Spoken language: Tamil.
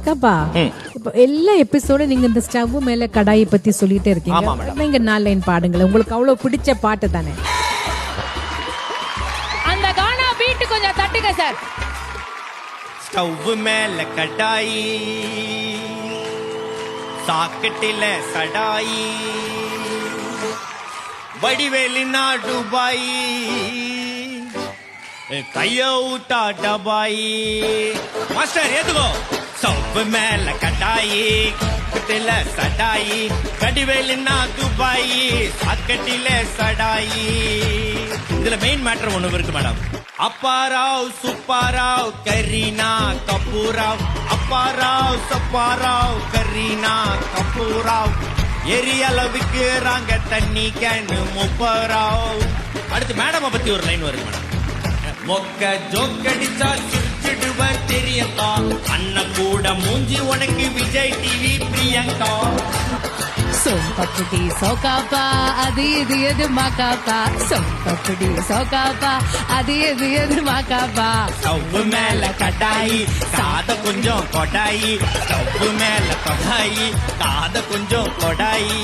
சோக்காப்பா, இப்போ எல்லா எபிசோட நீங்க இந்த ஸ்டவ் மேல கடாயை பத்தி சொல்லிட்டே இருக்கீங்க. நீங்க 4 லைன் பாடுங்களேன், உங்களுக்கு அவ்வளவு பிடிச்ச பாட்டு தானே. அந்த கானா பீட் கொஞ்சம் தட்டுங்க சார். ஸ்டவ் மேல கடாயி, சாக்கெட்டில சடாயி, வடிவேலினா துபாயி, கைய ஊட்டா டபாயி. மாஸ்டர் ஏதுகோ. ஸ்டவ் மேல கடாயி, சாக்கெட்டில சடாயி, வடிவேலினா துபாயி, சாக்கெட்டில சடாயி. இதுல மெயின் மேட்டர் ஒண்ணு இருக்கு மேடம். அப்பாராவ் சுப்பாராவ் கரீனா கபூராவ், அப்பாராவ் சப்பாராவ் கரீனா கபூராவ், எரியல விக்கிறாங்க தண்ணி கேனு 30 அடுத்து மேடம் பத்தி ஒரு லைன் வருது மேடம். மொக்க ஜோக்கடிச்சா சிரிச்சிடுவன் தெரியக்கா, அண்ணன் கூட மூஞ்சி உனக்கு விஜய் டிவி பிரியங்கா. சொம்பப்புடி சோக்காப்பா, அது இது எது மாக்காப்பா, சொம்பப்புடி சோக்காப்பா, அது இது எது மாக்காப்பா. ஸ்டவ் மேல கடாயி, காத கொஞ்சம் கொடாயி, ஸ்டவ் மேல கொடாயி, காத கொஞ்சம் கொடாயி.